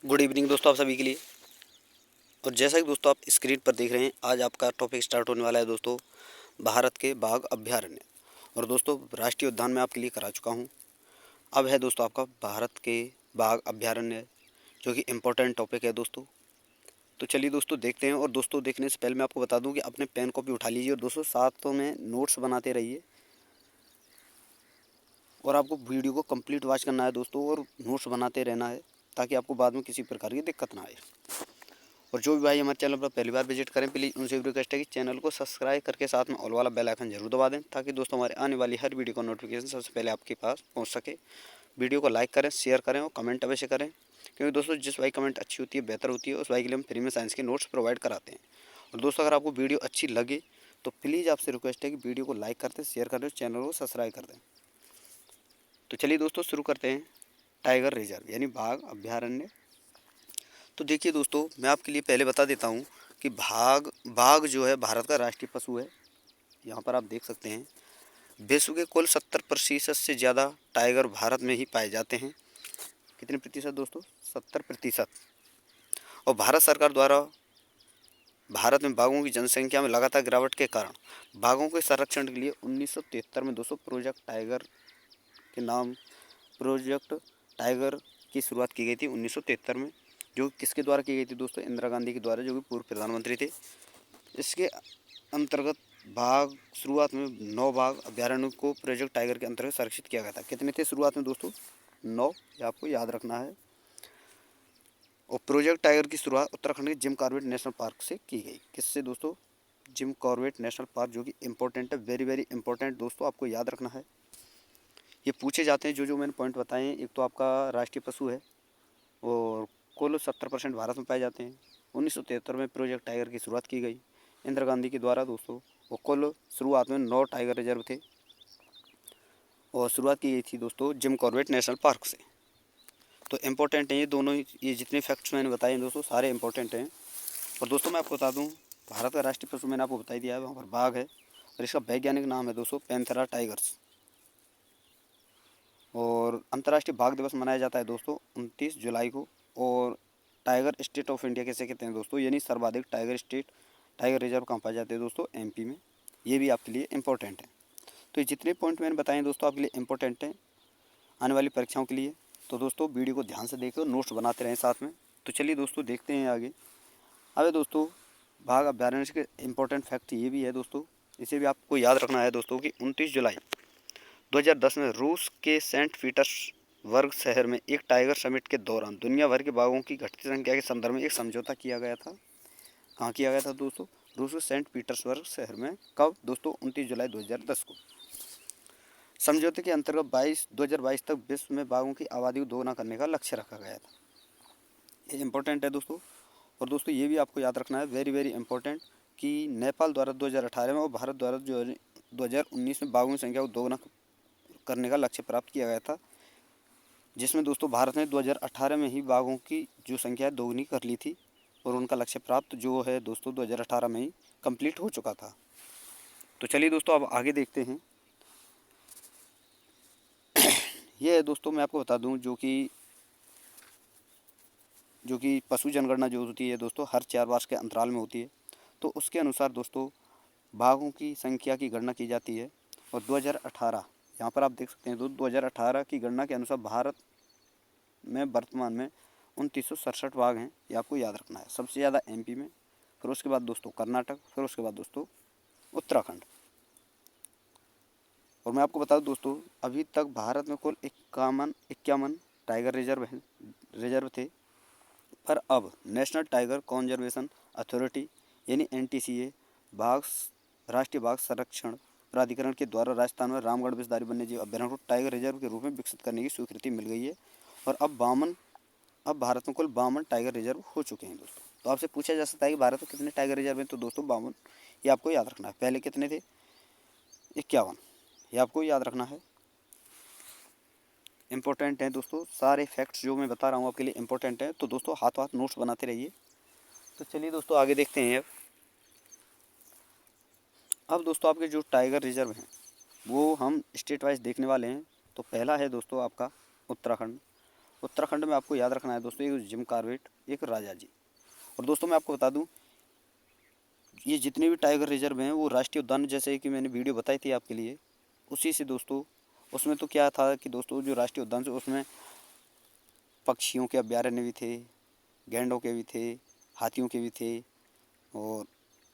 Good evening दोस्तों, आप सभी के लिए। और जैसा कि दोस्तों आप स्क्रीन पर देख रहे हैं, आज आपका टॉपिक स्टार्ट होने वाला है दोस्तों, भारत के बाघ अभ्यारण्य। और दोस्तों राष्ट्रीय उद्यान में आपके लिए करा चुका हूं। अब है दोस्तों आपका भारत के बाघ अभ्यारण्य, जो कि इम्पोर्टेंट टॉपिक है दोस्तों। तो चलिए दोस्तों देखते हैं। और दोस्तों देखने से पहले मैं आपको बता दूं कि अपने पेन कॉपी उठा लीजिए और दोस्तों साथ में नोट्स बनाते रहिए। और आपको वीडियो को कंप्लीट वॉच करना है दोस्तों, और नोट्स बनाते रहना है, ताकि आपको बाद में किसी प्रकार की दिक्कत ना आए। और जो भी भाई हमारे चैनल पर पहली बार विजिट करें, प्लीज़ उनसे भी रिक्वेस्ट है कि चैनल को सब्सक्राइब करके साथ में ऑल वाला बेल आइकन जरूर दबा दें, ताकि दोस्तों हमारे आने वाली हर वीडियो का नोटिफिकेशन सबसे पहले आपके पास पहुंच सके। वीडियो को लाइक करें, शेयर करें और कमेंट अवश्य करें, क्योंकि दोस्तों जिस भाई कमेंट अच्छी होती है, बेहतर होती है, उस भाई के लिए हम फ्री में साइंस के नोट्स प्रोवाइड कराते हैं। और दोस्तों अगर आपको वीडियो अच्छी लगे तो प्लीज़ आपसे रिक्वेस्ट है कि वीडियो को लाइक करते, शेयर करें, चैनल को सब्सक्राइब कर दें। तो चलिए दोस्तों शुरू करते हैं। टाइगर रिजर्व यानी बाघ अभ्यारण्य। तो देखिए दोस्तों, मैं आपके लिए पहले बता देता हूँ कि बाघ जो है भारत का राष्ट्रीय पशु है। यहाँ पर आप देख सकते हैं, विश्व के कुल 70% से ज़्यादा टाइगर भारत में ही पाए जाते हैं। कितने प्रतिशत दोस्तों? 70%। और भारत सरकार द्वारा भारत में बाघों की जनसंख्या में लगातार गिरावट के कारण बाघों के संरक्षण के लिए 1973 में दोस्तों प्रोजेक्ट टाइगर के नाम प्रोजेक्ट टाइगर की शुरुआत की गई थी 1973 में। जो किसके द्वारा की गई थी दोस्तों? इंदिरा गांधी के द्वारा, जो कि पूर्व प्रधानमंत्री थे। इसके अंतर्गत बाघ शुरुआत में 9 बाघ अभ्यारण्य को प्रोजेक्ट टाइगर के अंतर्गत संरक्षित किया गया था। कितने थे शुरुआत में दोस्तों? 9। ये आपको याद रखना है। और प्रोजेक्ट टाइगर की शुरुआत उत्तराखंड के जिम कॉर्बेट नेशनल पार्क से की गई। किससे दोस्तों? जिम कॉर्बेट नेशनल पार्क, जो कि इम्पोर्टेंट है, वेरी वेरी इंपॉर्टेंट दोस्तों, आपको याद रखना है। ये पूछे जाते हैं जो मैंने पॉइंट बताए हैं। एक तो आपका राष्ट्रीय पशु है और कुल 70% भारत में पाए जाते हैं। 1973 में प्रोजेक्ट टाइगर की शुरुआत की गई इंदिरा गांधी के द्वारा दोस्तों। और कुल शुरुआत में 9 टाइगर रिजर्व थे, और शुरुआत की गई थी दोस्तों जिम कॉर्बेट नेशनल पार्क से। तो इम्पोर्टेंट हैं ये दोनों ही, ये जितने फैक्ट्स मैंने बताए हैं दोस्तों, सारे इंपॉर्टेंट हैं। और दोस्तों मैं आपको बता दूं, भारत का राष्ट्रीय पशु मैंने आपको बता ही दिया है, वहाँ पर बाघ है। और इसका वैज्ञानिक नाम है दोस्तों पैंथेरा टाइगर्स। और अंतर्राष्ट्रीय बाघ दिवस मनाया जाता है दोस्तों 29 जुलाई को। और टाइगर स्टेट ऑफ इंडिया कैसे कहते हैं दोस्तों, यानी सर्वाधिक टाइगर स्टेट, टाइगर रिजर्व कहाँ पाए जाते हैं दोस्तों? एमपी में। ये भी आपके लिए इंपॉर्टेंट है। तो ये जितने पॉइंट मैंने बताए दोस्तों आपके लिए इंपॉर्टेंट हैं आने वाली परीक्षाओं के लिए। तो दोस्तों वीडियो को ध्यान से देखो, नोट्स बनाते रहें साथ में। तो चलिए दोस्तों देखते हैं आगे। अब दोस्तों बाघ अभ्यारण्य के इंपॉर्टेंट फैक्ट ये भी है दोस्तों, इसे भी आपको याद रखना है दोस्तों, कि 29 जुलाई 2010 में रूस के सेंट पीटर्सबर्ग शहर में एक टाइगर समिट के दौरान दुनिया भर के बाघों की घटती संख्या के संदर्भ में एक समझौता किया गया था। कहाँ किया गया था दोस्तों? रूस के सेंट पीटर्सबर्ग शहर में। कब दोस्तों? 29 जुलाई 2010 को। समझौते के अंतर्गत 2022 तक विश्व में बाघों की आबादी को दोगुना करने का लक्ष्य रखा गया था। ये इंपॉर्टेंट है दोस्तों। और दोस्तों ये भी आपको याद रखना है, वेरी वेरी इंपॉर्टेंट, कि नेपाल द्वारा 2018 में और भारत द्वारा जो 2019 में बाघों की संख्या को दोगुना करने का लक्ष्य प्राप्त किया गया था। जिसमें दोस्तों भारत ने 2018 में ही बाघों की जो संख्या दोगुनी कर ली थी, और उनका लक्ष्य प्राप्त जो है दोस्तों 2018 में ही कंप्लीट हो चुका था। तो चलिए दोस्तों अब आगे देखते हैं। ये है दोस्तों, मैं आपको बता दूं, जो कि पशु जनगणना जो होती है दोस्तों हर 4 वर्ष के अंतराल में होती है। तो उसके अनुसार दोस्तों बाघों की संख्या की गणना की जाती है। और 2018, यहाँ पर आप देख सकते हैं 2018 की गणना के अनुसार भारत में वर्तमान में 2967 बाघ हैं। ये आपको याद रखना है। सबसे ज़्यादा एमपी में, फिर उसके बाद दोस्तों कर्नाटक, फिर उसके बाद दोस्तों उत्तराखंड। और मैं आपको बता दूं दोस्तों, अभी तक भारत में कुल 51 टाइगर रिजर्व थे। पर अब नेशनल टाइगर कंजर्वेशन अथॉरिटी यानी एनटीसीए बाघ राष्ट्रीय बाघ संरक्षण प्राधिकरण के द्वारा राजस्थान में रामगढ़ विषधारी वन्यजीव अभ्यारण्य को टाइगर रिजर्व के रूप में विकसित करने की स्वीकृति मिल गई है। और अब भारत में कुल 52 टाइगर रिजर्व हो चुके हैं दोस्तों। तो आपसे पूछा जा सकता है कि भारत में कितने टाइगर रिजर्व हैं? तो दोस्तों 52, ये आपको याद रखना है। पहले कितने थे? 51, ये आपको याद रखना है। इंपॉर्टेंट है दोस्तों, सारे फैक्ट्स जो मैं बता रहा हूँ आपके लिए इंपॉर्टेंट है। तो दोस्तों हाथ नोट्स बनाते रहिए। तो चलिए दोस्तों आगे देखते हैं। अब दोस्तों आपके जो टाइगर रिजर्व हैं वो हम स्टेट वाइज देखने वाले हैं। तो पहला है दोस्तों आपका उत्तराखंड। उत्तराखंड में आपको याद रखना है दोस्तों, एक जिम कॉर्बेट, एक राजा जी। और दोस्तों मैं आपको बता दूं, ये जितने भी टाइगर रिजर्व हैं वो राष्ट्रीय उद्यान, जैसे कि मैंने वीडियो बताई थी आपके लिए, उसी से दोस्तों, उसमें तो क्या था कि दोस्तों जो राष्ट्रीय उद्यान से उसमें पक्षियों के अभ्यारण्य भी थे, गैंडों के भी थे, हाथियों के भी थे, और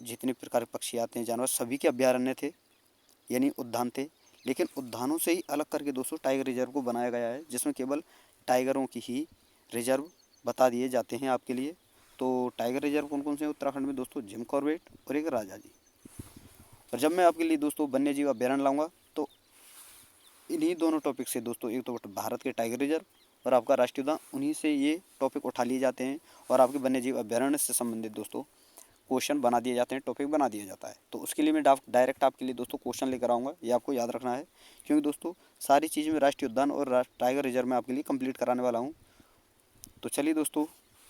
जितने प्रकार के पक्षी आते हैं, जानवर, सभी के अभ्यारण्य थे, यानी उद्यान थे। लेकिन उद्यानों से ही अलग करके दोस्तों टाइगर रिजर्व को बनाया गया है, जिसमें केवल टाइगरों की ही रिजर्व बता दिए जाते हैं आपके लिए। तो टाइगर रिजर्व कौन कौन से हैं उत्तराखंड में दोस्तों? जिम कॉर्बेट और एक राजा जी। और जब मैं आपके लिए दोस्तों वन्य जीव अभ्यारण्य लाऊंगा तो इन्हीं दोनों टॉपिक से दोस्तों, एक तो भारत के टाइगर रिजर्व और आपका राष्ट्रीय उद्यान, उन्हीं से ये टॉपिक उठा लिए जाते हैं और आपके वन्य जीव अभ्यारण्य से संबंधित दोस्तों क्वेश्चन बना दिए जाते हैं, टॉपिक बना दिया जाता है। तो उसके लिए मैं डायरेक्ट आपके लिए दोस्तों क्वेश्चन लेकर आऊँगा, ये आपको याद रखना है, क्योंकि दोस्तों सारी चीज़ें मैं राष्ट्रीय उद्यान और टाइगर रिजर्व में आपके लिए कंप्लीट कराने वाला हूँ। तो चलिए दोस्तों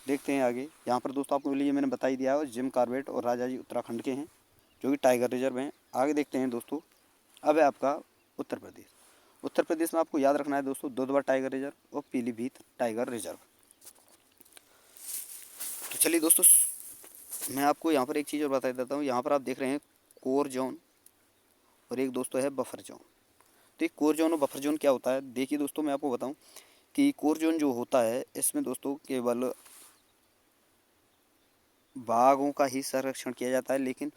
देखते हैं आगे। यहाँ पर दोस्तों आपके लिए मैंने बता ही दिया है, जिम कॉर्बेट और राजा जी उत्तराखंड के हैं, जो कि टाइगर रिजर्व हैं। आगे देखते हैं दोस्तों। अब है आपका उत्तर प्रदेश। उत्तर प्रदेश में आपको याद रखना है दोस्तों, दुधवा टाइगर रिजर्व और पीलीभीत टाइगर रिजर्व। तो चलिए दोस्तों मैं आपको यहाँ पर एक चीज़ और बता देता हूँ। यहाँ पर आप देख रहे हैं कोर जोन और एक दोस्तों है बफर जोन। तो एक कोर जोन और बफर जोन क्या होता है? देखिए दोस्तों मैं आपको बताऊँ कि कोर जोन जो होता है इसमें दोस्तों केवल बाघों का ही संरक्षण किया जाता है, लेकिन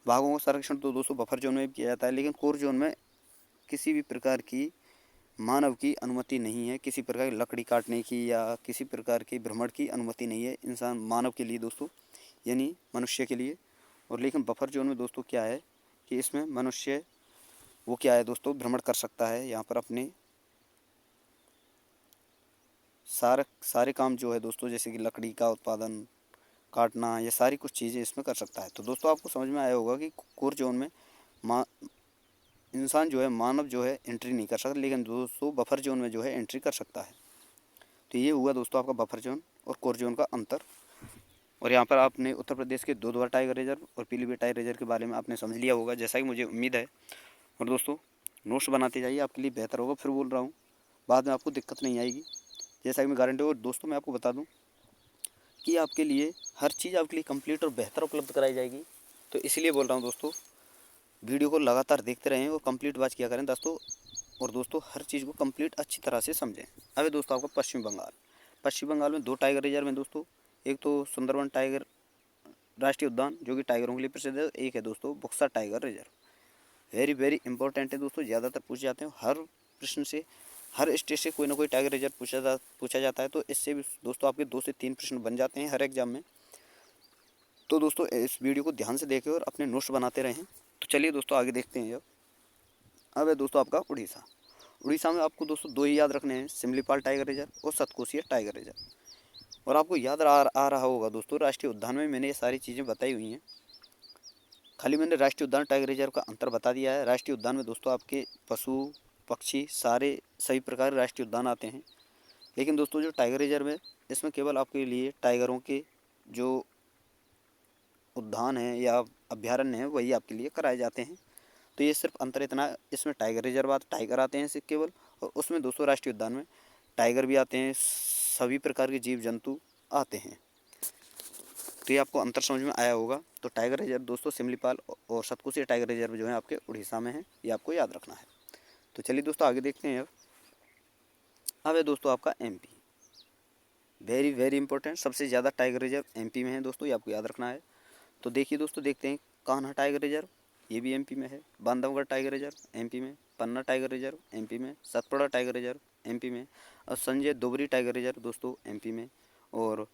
बाघों का संरक्षण तो दोस्तों बफर जोन में भी किया जाता है, लेकिन कोर जोन में किसी भी प्रकार की मानव की अनुमति नहीं है, किसी प्रकार की लकड़ी काटने की या किसी प्रकार की भ्रमण की अनुमति नहीं है इंसान मानव के लिए दोस्तों, यानी मनुष्य के लिए। और लेकिन बफर जोन में दोस्तों क्या है कि इसमें मनुष्य वो क्या है दोस्तों, भ्रमण कर सकता है, यहाँ पर अपने सारे काम जो है दोस्तों, जैसे कि लकड़ी का उत्पादन, काटना, ये सारी कुछ चीज़ें इसमें कर सकता है। तो दोस्तों आपको समझ में आया होगा कि कोर जोन में इंसान जो है, मानव जो है एंट्री नहीं कर सकता, लेकिन दोस्तों बफर जोन में जो है एंट्री कर सकता है। तो ये हुआ दोस्तों आपका बफर जोन और कोर जोन का अंतर। और यहाँ पर आपने उत्तर प्रदेश के दुधवा टाइगर रिजर्व और पीलीभीत टाइगर रिजर्व के बारे में आपने समझ लिया होगा, जैसा कि मुझे उम्मीद है। और दोस्तों नोट्स बनाते जाइए, आपके लिए बेहतर होगा। फिर बोल रहा हूँ, बाद में आपको दिक्कत नहीं आएगी, जैसा कि मैं गारंटी। और दोस्तों मैं आपको बता दूँ कि आपके लिए हर चीज़ आपके लिए कंप्लीट और बेहतर उपलब्ध कराई जाएगी। तो इसलिए बोल रहा हूँ दोस्तों, वीडियो को लगातार देखते रहें और कंप्लीट वॉच किया करें दोस्तों। और दोस्तों हर चीज़ को कंप्लीट अच्छी तरह से समझें। अब दोस्तों आपका पश्चिम बंगाल। पश्चिम बंगाल में 2 टाइगर रिजर्व हैं दोस्तों। एक तो सुंदरवन टाइगर राष्ट्रीय उद्यान जो कि टाइगरों के लिए प्रसिद्ध है, एक है दोस्तों Buxa tiger reserve. Very very important है दोस्तों, ज़्यादातर पूछे जाते हैं हर प्रश्न से, हर स्टेट से कोई ना कोई टाइगर रिजर्व पूछा जाता है। तो इससे भी दोस्तों आपके 2 से 3 प्रश्न बन जाते हैं हर एग्जाम में। तो दोस्तों इस वीडियो को ध्यान से देखें और अपने नोट्स बनाते रहें। तो चलिए दोस्तों आगे देखते हैं। अब है दोस्तों आपका उड़ीसा। उड़ीसा में आपको दोस्तों 2 ही याद रखने हैं, सिमलीपाल टाइगर रिजर्व और सतकोसिया टाइगर रिजर्व। और आपको याद आ रहा होगा दोस्तों, राष्ट्रीय उद्यान में मैंने ये सारी चीज़ें बताई हुई हैं, खाली मैंने राष्ट्रीय उद्यान टाइगर रिजर्व का अंतर बता दिया है। राष्ट्रीय उद्यान में दोस्तों आपके पशु पक्षी सभी प्रकार के राष्ट्रीय उद्यान आते हैं, लेकिन दोस्तों जो टाइगर रिजर्व है इसमें केवल आपके लिए टाइगरों के जो उद्यान हैं या अभ्यारण्य हैं वही आपके लिए कराए जाते हैं। तो ये सिर्फ अंतर इतना, इसमें टाइगर रिजर्व टाइगर आते हैं सिर्फ केवल, और उसमें दोस्तों राष्ट्रीय उद्यान में टाइगर भी आते हैं, सभी प्रकार के जीव जंतु आते हैं। तो ये आपको अंतर समझ में आया होगा। तो टाइगर रिजर्व दोस्तों सिमलीपाल और सतकोसिया टाइगर रिजर्व जो है आपके उड़ीसा में है, ये आपको याद रखना है। तो चलिए दोस्तों आगे देखते हैं। अब है दोस्तों आपका एमपी। वेरी वेरी इंपॉर्टेंट, सबसे ज़्यादा टाइगर रिजर्व एमपी में है दोस्तों, ये आपको याद रखना है। तो देखिए दोस्तों, देखते हैं कान्हा टाइगर रिजर्व, ये भी एमपी में है। बांधवगढ़ टाइगर रिजर्व एमपी में, पन्ना टाइगर रिजर्व एमपी में, सतपुड़ा टाइगर रिजर्व एमपी में, और संजय दोबरी टाइगर रिजर्व दोस्तों एमपी में, और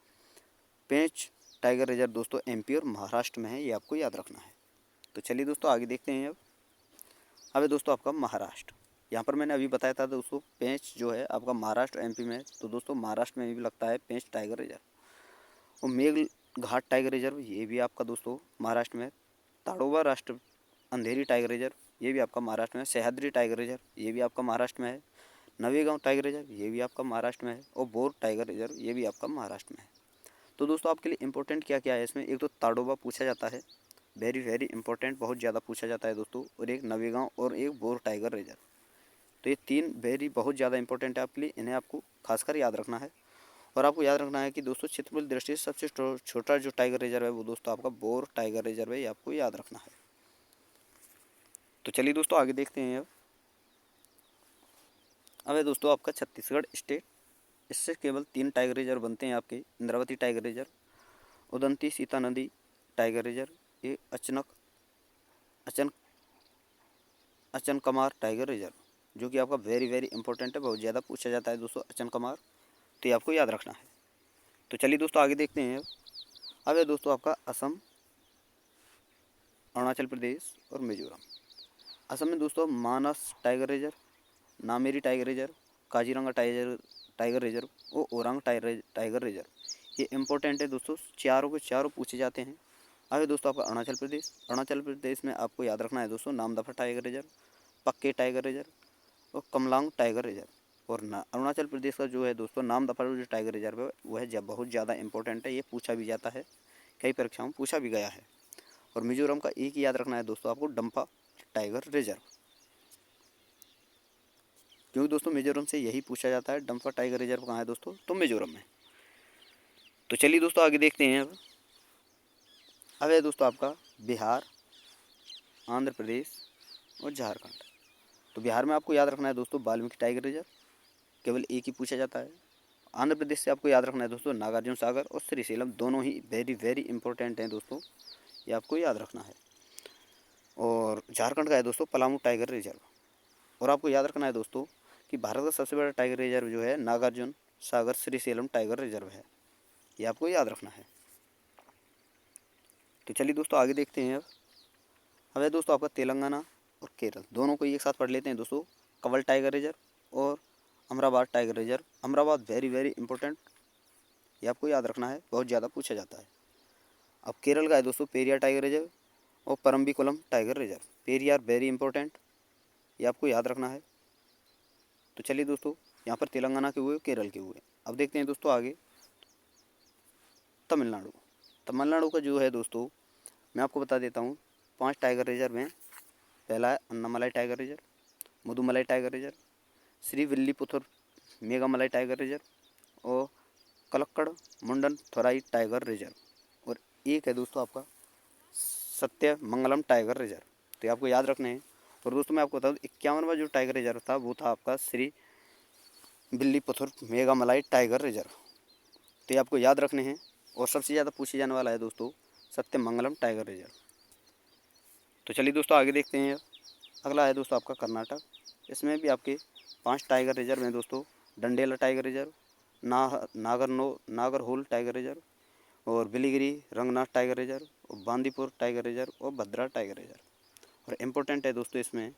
पेंच टाइगर रिजर्व दोस्तों एमपी और महाराष्ट्र में है, ये आपको याद रखना है। तो चलिए दोस्तों आगे देखते हैं। अब है दोस्तों आपका महाराष्ट्र। यहाँ पर मैंने अभी बताया था दोस्तों पेंच जो है आपका महाराष्ट्र एमपी में है, तो दोस्तों महाराष्ट्र में भी लगता है पेंच टाइगर रिजर्व। और मेघ घाट टाइगर रिजर्व ये भी आपका दोस्तों महाराष्ट्र में है। ताड़ोबा राष्ट्र अंधेरी टाइगर रिजर्व ये भी आपका महाराष्ट्र में है। सह्याद्री टाइगर रिजर्व ये भी आपका महाराष्ट्र में है। नवेगांव टाइगर रिजर्व ये भी आपका महाराष्ट्र में है। और बोर टाइगर रिजर्व ये भी आपका महाराष्ट्र में है। तो दोस्तों आपके लिए इंपॉर्टेंट क्या क्या है इसमें, एक तो ताड़ोबा पूछा जाता है, वेरी वेरी इंपॉर्टेंट, बहुत ज़्यादा पूछा जाता है दोस्तों, और एक नवेगांव और एक बोर टाइगर रिजर्व, तो ये 3 बहुत ज़्यादा इंपॉर्टेंट है आपके लिए, इन्हें आपको खासकर याद रखना है। और आपको याद रखना है कि दोस्तों क्षेत्रफल दृष्टि से सबसे छोटा जो टाइगर रिजर्व है वो दोस्तों आपका बोर टाइगर रिजर्व है, ये आपको याद रखना है। तो चलिए दोस्तों आगे देखते हैं। अब है दोस्तों आपका छत्तीसगढ़ स्टेट, इससे केवल 3 टाइगर रिजर्व बनते हैं आपके, इंद्रावती टाइगर रिजर्व, उदंती सीता नदी टाइगर रिजर्व, ये अचन अचनकमार टाइगर रिजर्व, जो कि आपका वेरी इंपॉर्टेंट है, बहुत ज़्यादा पूछा जाता है दोस्तों अचनकमार, तो ये आपको याद रखना है। तो चलिए दोस्तों आगे देखते हैं। अब है दोस्तों आपका असम, अरुणाचल प्रदेश और मिजोरम। असम में दोस्तों Manas tiger reserve, Nameri tiger reserve, Kaziranga tiger reserve और ओरांग टाइगर रिजर्व, ये इंपॉर्टेंट है दोस्तों, चारों के चारों पूछे जाते हैं। आगे दोस्तों आपका अरुणाचल प्रदेश में आपको याद रखना है दोस्तों नामदफा टाइगर रिजर्व, पक्के टाइगर रिजर्व और कमलांग टाइगर रिजर्व। और अरुणाचल प्रदेश का जो है दोस्तों नामदफा जो टाइगर रिजर्व है वह बहुत ज़्यादा इंपॉर्टेंट है, ये पूछा भी जाता है, कई परीक्षाओं में पूछा भी गया है। और मिजोरम का एक ही याद रखना है दोस्तों आपको, डम्फा टाइगर रिजर्व, क्योंकि दोस्तों मिजोरम से यही पूछा जाता है, डम्फा टाइगर रिजर्व कहाँ है दोस्तों, तो मिजोरम में। तो चलिए दोस्तों आगे देखते हैं। अब है दोस्तों आपका बिहार, आंध्र प्रदेश और झारखंड। तो बिहार में आपको याद रखना है दोस्तों वाल्मीकि टाइगर रिजर्व, केवल एक ही पूछा जाता है। आंध्र प्रदेश से आपको याद रखना है दोस्तों नागार्जुन सागर और श्रीशैलम, दोनों ही वेरी इंपॉर्टेंट हैं दोस्तों, ये आपको याद रखना है। और झारखंड का है दोस्तों पलामू टाइगर रिजर्व। और आपको याद रखना है दोस्तों कि भारत का सबसे बड़ा टाइगर रिजर्व जो है नागार्जुन सागर श्रीशैलम टाइगर रिजर्व है, ये आपको याद रखना है। तो चलिए दोस्तों आगे देखते हैं। अब है दोस्तों आपका तेलंगाना और केरल, दोनों को एक साथ पढ़ लेते हैं दोस्तों, कंवल टाइगर रिजर्व और Amrabad tiger reserve. Amrabad very important, ये आपको याद रखना है, बहुत ज़्यादा पूछा जाता है। अब केरल का है दोस्तों पेरियार टाइगर रिजर्व और Parambikulam tiger reserve. Periyar very important, ये आपको याद रखना है। तो चलिए दोस्तों यहाँ पर तेलंगाना के हुए, केरल के हुए। अब देखते हैं दोस्तों आगे तमिलनाडु। तमिलनाडु का जो है दोस्तों मैं आपको बता देता हूँ, 5 टाइगर रिजर्व हैं। पहला है Annamalai tiger reserve, Mudumalai tiger reserve, Srivilliputhur Megamalai tiger reserve और कलक्कड़ मुंडन थोराई टाइगर रिजर्व। और एक है दोस्तों आपका सत्य मंगलम टाइगर रिजर्व, तो ये आपको याद रखने हैं। और दोस्तों मैं आपको बता दूँ 51वां जो टाइगर रिजर्व था वो था आपका श्री विल्लीपुथुर मेघामलाई टाइगर रिजर्व, तो ये आपको याद रखने हैं। और सबसे ज़्यादा पूछे जाने वाला है दोस्तों सत्य मंगलम टाइगर रिजर्व। तो चलिए दोस्तों आगे देखते हैं। अगला है दोस्तों आपका कर्नाटक, इसमें भी आपके 5 टाइगर रिजर्व हैं दोस्तों, Dandeli tiger reserve, Nagarhole tiger reserve और बिलीगिरी रंगनाथ टाइगर रिजर्व और बांदीपुर टाइगर रिजर्व और भद्रा टाइगर रिजर्व। और इम्पोर्टेंट है दोस्तों इसमें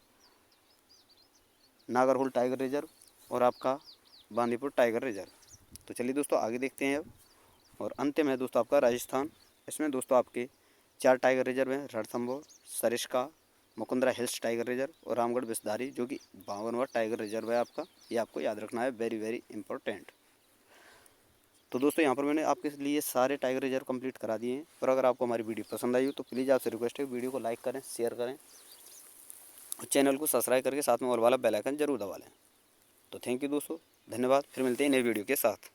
नागरहोल टाइगर रिजर्व और आपका बांदीपुर टाइगर रिजर्व। तो चलिए दोस्तों आगे देखते हैं अब। और अंतिम है दोस्तों आपका राजस्थान, इसमें दोस्तों आपके 4 टाइगर रिजर्व हैं, Ranthambore, Sariska, Mukundra hills tiger reserve और रामगढ़ बिस्दारी, जो कि 52वां टाइगर रिजर्व है आपका, ये आपको याद रखना है, वेरी इंपॉर्टेंट। तो दोस्तों यहाँ पर मैंने आपके लिए सारे टाइगर रिजर्व कंप्लीट करा दिए हैं। और अगर आपको हमारी वीडियो पसंद आई हो तो प्लीज़ आपसे रिक्वेस्ट है वीडियो को लाइक करें, शेयर करें और चैनल को सब्सक्राइब करके साथ में ऑल वाला बेल आइकन जरूर दबा लें। तो थैंक यू दोस्तों, धन्यवाद, फिर मिलते हैं नई वीडियो के साथ।